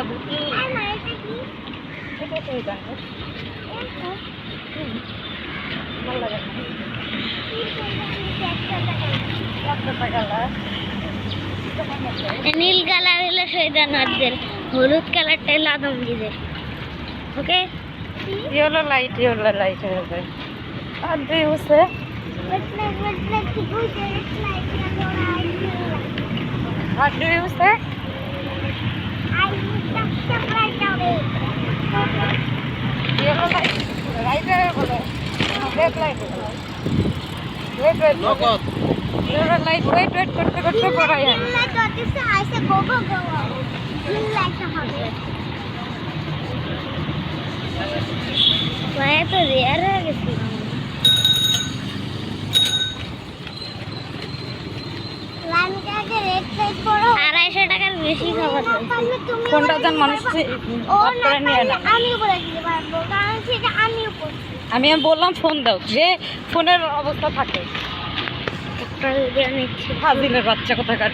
বুঝলি এটা তো জানো ভালো লাগে নীল কালার হলো শহীদানদের, হলুদ কালারটা হলো আদমজিদের। ওকে, ইয়েলো লাইট হয়ে যায়। আর দুই হচ্ছে আর দুই হচ্ছে ইয়েলো লাইট রাইটার বলে red light weight yellow light weight করতে করতে পড়াই হয় তো রেয়ার হয়ে গেছি। 250 টাকার বেশি খাবার কোনটা জান মানুষ আমি বললাম ফোন দাও, যে ফোনের অবস্থা থাকে একটা নিচ্ছি। ফাজিলের বাচ্চা কোথাকার।